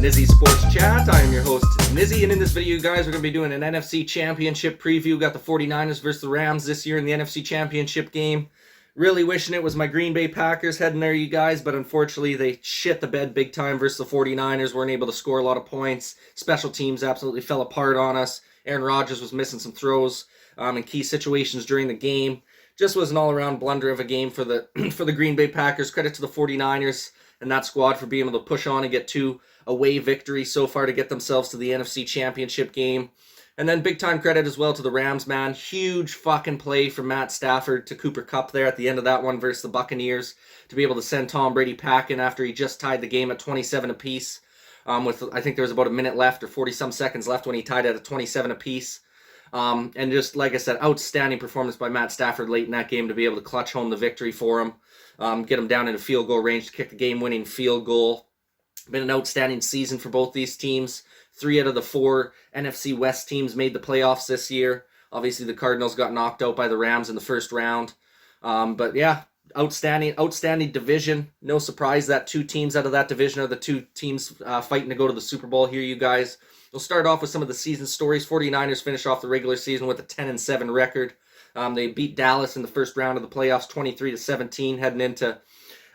Nizzy Sports Chat. I am your host, Nizzy, and in this video, you guys, we're going to be doing an NFC Championship preview. We got the 49ers versus the Rams this year in the NFC Championship game. Really wishing it was my Green Bay Packers heading there, you guys, but unfortunately, they shit the bed big time versus the 49ers. Weren't able to score a lot of points. Special teams absolutely fell apart on us. Aaron Rodgers was missing some throws in key situations during the game. Just was an all-around blunder of a game for the for the Green Bay Packers. Credit to the 49ers and that squad for being able to push on and get two away victories so far to get themselves to the NFC Championship game. And then big time credit as well to the Rams, man. Huge fucking play from Matt Stafford to Cooper Kupp there at the end of that one versus the Buccaneers to be able to send Tom Brady packing after he just tied the game at 27 apiece. With I think there was about a minute left or 40-some seconds left when he tied it at 27 apiece. And just, like I said, outstanding performance by Matt Stafford late in that game to be able to clutch home the victory for him. Get him down into field goal range to kick the game-winning field goal. Been an outstanding season for both these teams. 3 out of the 4 NFC West teams made the playoffs this year. Obviously, the Cardinals got knocked out by the Rams in the first round. But yeah, outstanding division. No surprise that 2 teams out of that division are the 2 teams fighting to go to the Super Bowl here, you guys. We'll start off with some of the season stories. 49ers finish off the regular season with a 10-7 record. They beat Dallas in the first round of the playoffs 23-17, heading into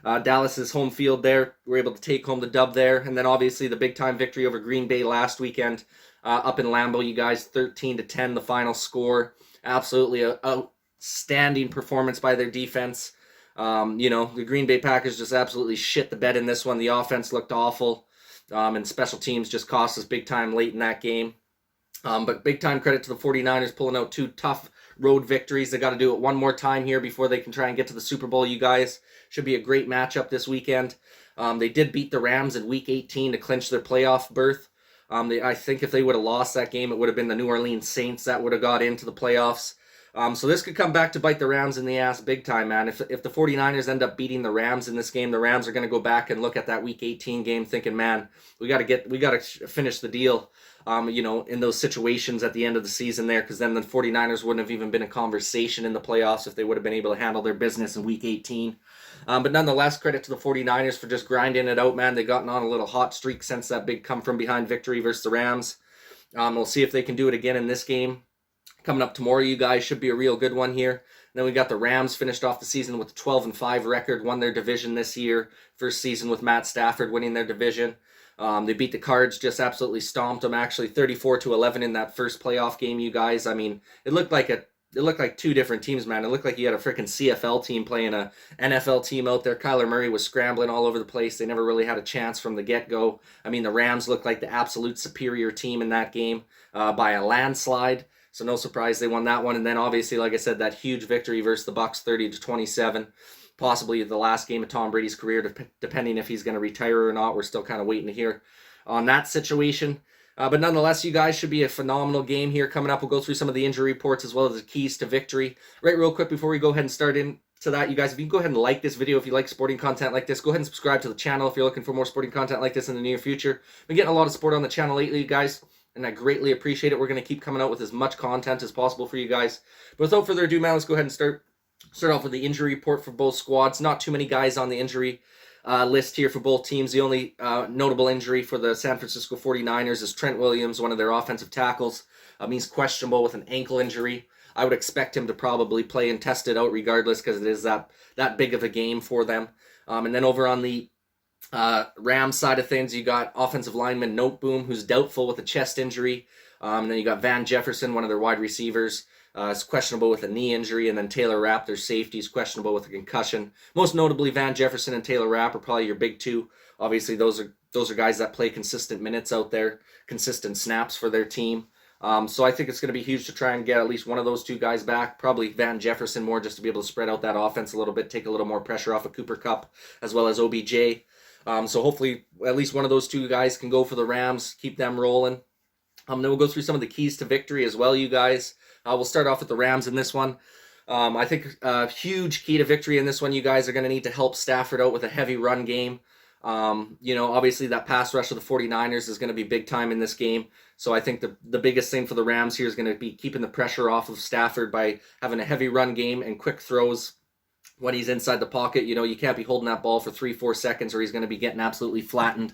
Dallas's home field there. We're able to take home the dub there. And then obviously the big time victory over Green Bay last weekend up in Lambeau, you guys, 13-10 the final score. Absolutely a outstanding performance by their defense. The Green Bay Packers just absolutely shit the bed in this one. The offense looked awful. And special teams just cost us big time late in that game. But big time credit to the 49ers pulling out 2 tough road victories. They got to do it one more time here before they can try and get to the Super Bowl, you guys. Should be a great matchup this weekend. They did beat the Rams in Week 18 to clinch their playoff berth. I think if they would have lost that game, it would have been the New Orleans Saints that would have got into the playoffs. So this could come back to bite the Rams in the ass big time, man. If the 49ers end up beating the Rams in this game, the Rams are going to go back and look at that Week 18 game thinking, man, we got to finish the deal, in those situations at the end of the season there, because then the 49ers wouldn't have even been a conversation in the playoffs if they would have been able to handle their business in Week 18. But nonetheless, credit to the 49ers for just grinding it out, man. They've gotten on a little hot streak since that big come-from-behind victory versus the Rams. We'll see if they can do it again in this game. Coming up tomorrow, you guys, should be a real good one here. And then we got the Rams finished off the season with a 12-5 record, won their division this year. First season with Matt Stafford winning their division. They beat the Cards, just absolutely stomped them, actually 34-11 in that first playoff game, you guys. I mean, it looked like 2 different teams, man. It looked like you had a freaking CFL team playing a NFL team out there. Kyler Murray was scrambling all over the place. They never really had a chance from the get-go. I mean, the Rams looked like the absolute superior team in that game by a landslide. So no surprise they won that one. And then obviously, like I said, that huge victory versus the Bucs, 30-27. Possibly the last game of Tom Brady's career, depending if he's going to retire or not. We're still kind of waiting to hear on that situation. But nonetheless, you guys, should be a phenomenal game here coming up. We'll go through some of the injury reports as well as the keys to victory. Right, real quick before we go ahead and start into that, you guys, if you can go ahead and like this video if you like sporting content like this. Go ahead and subscribe to the channel if you're looking for more sporting content like this in the near future. Been getting a lot of support on the channel lately, you guys, and I greatly appreciate it. We're going to keep coming out with as much content as possible for you guys. But without further ado, man, let's go ahead and start off with the injury report for both squads. Not too many guys on the injury list here for both teams. The only notable injury for the San Francisco 49ers is Trent Williams, one of their offensive tackles. He's questionable with an ankle injury. I would expect him to probably play and test it out regardless because it is that big of a game for them. And then over on the Rams side of things, you got offensive lineman Noteboom, who's doubtful with a chest injury. And then you got Van Jefferson, one of their wide receivers, is questionable with a knee injury. And then Taylor Rapp, their safety, is questionable with a concussion. Most notably, Van Jefferson and Taylor Rapp are probably your big 2. Obviously, those are guys that play consistent minutes out there, consistent snaps for their team. So I think it's going to be huge to try and get at least one of those 2 guys back. Probably Van Jefferson more, just to be able to spread out that offense a little bit, take a little more pressure off of Cooper Kupp as well as OBJ. So hopefully at least one of those 2 guys can go for the Rams, keep them rolling. Then we'll go through some of the keys to victory as well, you guys. We'll start off with the Rams in this one. I think a huge key to victory in this one, you guys are going to need to help Stafford out with a heavy run game. Obviously that pass rush of the 49ers is going to be big time in this game. So I think the biggest thing for the Rams here is going to be keeping the pressure off of Stafford by having a heavy run game and quick throws when he's inside the pocket. You can't be holding that ball for 3-4 seconds or he's going to be getting absolutely flattened.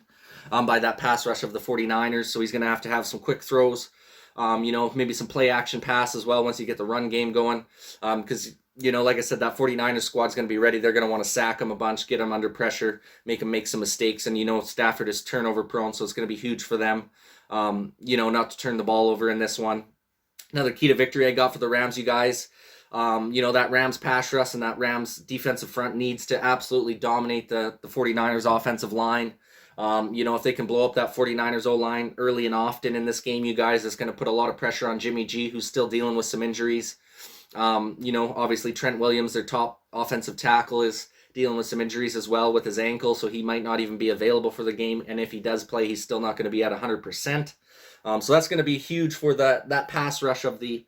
by that pass rush of the 49ers. So he's going to have some quick throws. Maybe some play action pass as well once you get the run game going. Because, like I said, that 49ers squad's going to be ready. They're going to want to sack him a bunch, get him under pressure, make him make some mistakes. And, Stafford is turnover prone, so it's going to be huge for them, not to turn the ball over in this one. Another key to victory I got for the Rams, you guys. That Rams pass rush and that Rams defensive front needs to absolutely dominate the 49ers offensive line. If they can blow up that 49ers O-line early and often in this game, you guys, it's going to put a lot of pressure on Jimmy G, who's still dealing with some injuries. Obviously Trent Williams, their top offensive tackle, is dealing with some injuries as well with his ankle, so he might not even be available for the game. And if he does play, he's still not going to be at 100%. So that's going to be huge for that pass rush of the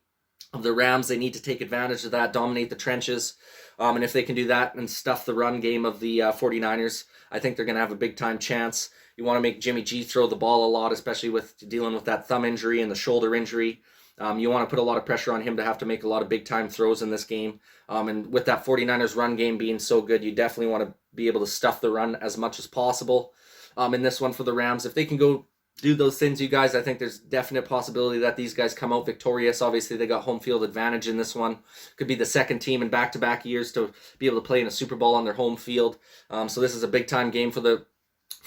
Rams. They need to take advantage of that, dominate the trenches. And if they can do that and stuff the run game of the 49ers, I think they're going to have a big-time chance. You want to make Jimmy G throw the ball a lot, especially with dealing with that thumb injury and the shoulder injury. You want to put a lot of pressure on him to have to make a lot of big-time throws in this game. And with that 49ers run game being so good, you definitely want to be able to stuff the run as much as possible. In this one for the Rams, if they can go do those things, you guys, I think there's definite possibility that these guys come out victorious. Obviously, they got home field advantage in this one. Could be the second team in back-to-back years to be able to play in a Super Bowl on their home field. So this is a big-time game for the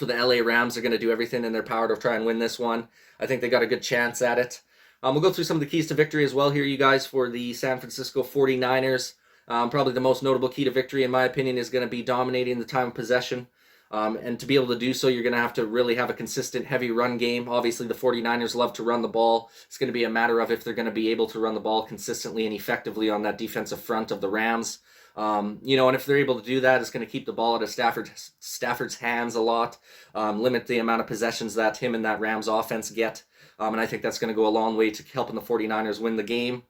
LA Rams. They're going to do everything in their power to try and win this one. I think they got a good chance at it. We'll go through some of the keys to victory as well here, you guys, for the San Francisco 49ers. Probably the most notable key to victory, in my opinion, is going to be dominating the time of possession. And to be able to do so, you're going to have to really have a consistent, heavy run game. Obviously, the 49ers love to run the ball. It's going to be a matter of if they're going to be able to run the ball consistently and effectively on that defensive front of the Rams. And if they're able to do that, it's going to keep the ball out of Stafford's hands a lot, limit the amount of possessions that him and that Rams offense get. And I think that's going to go a long way to helping the 49ers win the game.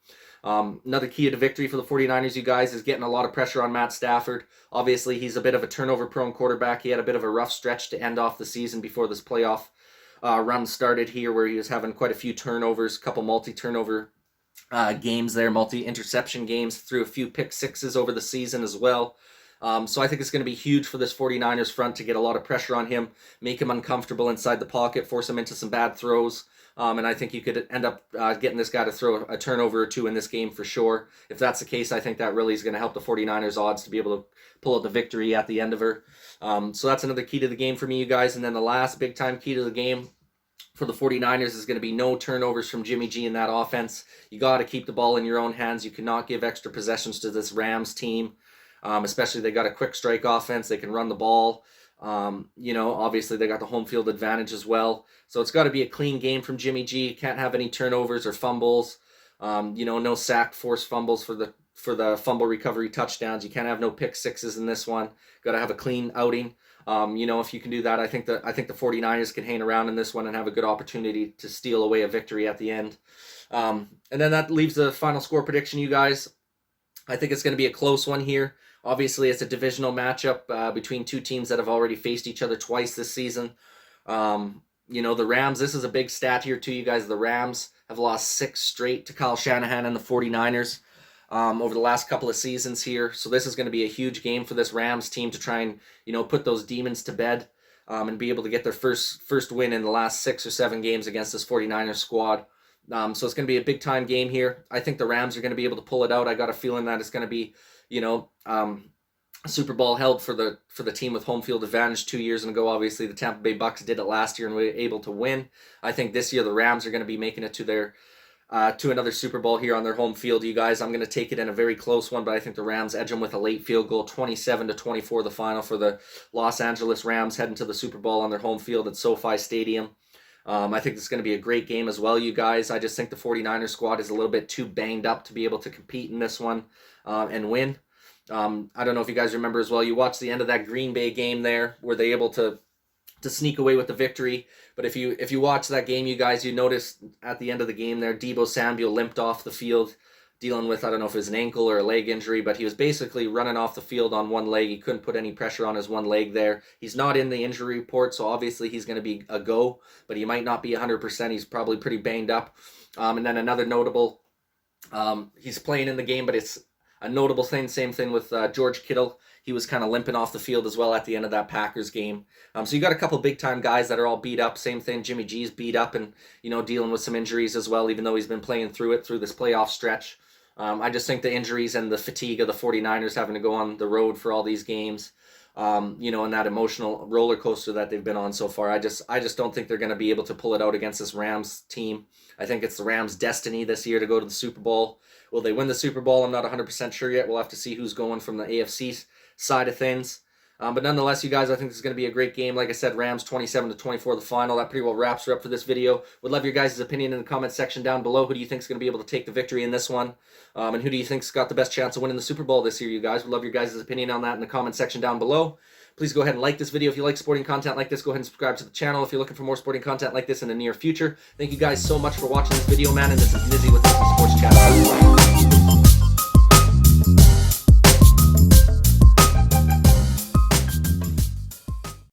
Another key to victory for the 49ers, you guys, is getting a lot of pressure on Matt Stafford. Obviously, he's a bit of a turnover-prone quarterback. He had a bit of a rough stretch to end off the season before this playoff run started here, where he was having quite a few turnovers, a couple multi-turnover games there, multi-interception games, threw a few pick sixes over the season as well. So I think it's going to be huge for this 49ers front to get a lot of pressure on him, make him uncomfortable inside the pocket, force him into some bad throws. And I think you could end up getting this guy to throw a turnover or two in this game for sure. If that's the case, I think that really is going to help the 49ers odds to be able to pull out the victory at the end of her. So that's another key to the game for me, you guys. And then the last big-time key to the game for the 49ers is going to be no turnovers from Jimmy G in that offense. You got to keep the ball in your own hands. You cannot give extra possessions to this Rams team. Especially they got a quick strike offense. They can run the ball. Obviously they got the home field advantage as well. So it's got to be a clean game from Jimmy G. Can't have any turnovers or fumbles. No sacked forced fumbles for the fumble recovery touchdowns. You can't have no pick sixes in this one. Got to have a clean outing. If you can do that, I think the 49ers can hang around in this one and have a good opportunity to steal away a victory at the end. And then that leaves the final score prediction, you guys. I think it's going to be a close one here. Obviously, it's a divisional matchup between two teams that have already faced each other twice this season. The Rams, this is a big stat here too, you guys. The Rams have lost 6 straight to Kyle Shanahan and the 49ers over the last couple of seasons here. So this is going to be a huge game for this Rams team to try and, put those demons to bed and be able to get their first win in the last 6 or 7 games against this 49ers squad. So it's going to be a big-time game here. I think the Rams are going to be able to pull it out. I got a feeling that it's going to be, a Super Bowl held for the team with home field advantage 2 years ago. Obviously, the Tampa Bay Bucks did it last year and were able to win. I think this year the Rams are going to be making it to another Super Bowl here on their home field, you guys. I'm going to take it in a very close one, but I think the Rams edge them with a late field goal, 27-24, the final for the Los Angeles Rams heading to the Super Bowl on their home field at SoFi Stadium. I think it's going to be a great game as well, you guys. I just think the 49ers squad is a little bit too banged up to be able to compete in this one and win. I don't know if you guys remember as well, you watched the end of that Green Bay game there. Were they able to sneak away with the victory? But if you watch that game, you guys, you notice at the end of the game there, Deebo Samuel limped off the field, dealing with, I don't know if it was an ankle or a leg injury, but he was basically running off the field on one leg. He couldn't put any pressure on his one leg there. He's not in the injury report, so obviously he's going to be a go, but he might not be 100%. He's probably pretty banged up. And then another notable, he's playing in the game, but it's a notable thing. Same thing with George Kittle. He was kind of limping off the field as well at the end of that Packers game. So you got a couple big-time guys that are all beat up. Same thing, Jimmy G's beat up and, dealing with some injuries as well, even though he's been playing through this playoff stretch. I just think the injuries and the fatigue of the 49ers having to go on the road for all these games, and that emotional roller coaster that they've been on so far. I just don't think they're going to be able to pull it out against this Rams team. I think it's the Rams' destiny this year to go to the Super Bowl. Will they win the Super Bowl? I'm not 100% sure yet. We'll have to see who's going from the AFC side of things. But nonetheless, you guys, I think this is going to be a great game. Like I said, Rams 27-24 the final. That pretty well wraps her up for this video. Would love your guys' opinion in the comment section down below. Who do you think is going to be able to take the victory in this one? And who do you think's got the best chance of winning the Super Bowl this year, you guys? Would love your guys' opinion on that in the comment section down below. Please go ahead and like this video. If you like sporting content like this, go ahead and subscribe to the channel if you're looking for more sporting content like this in the near future. Thank you guys so much for watching this video, man. And this is Nizzy with the Sports Chat.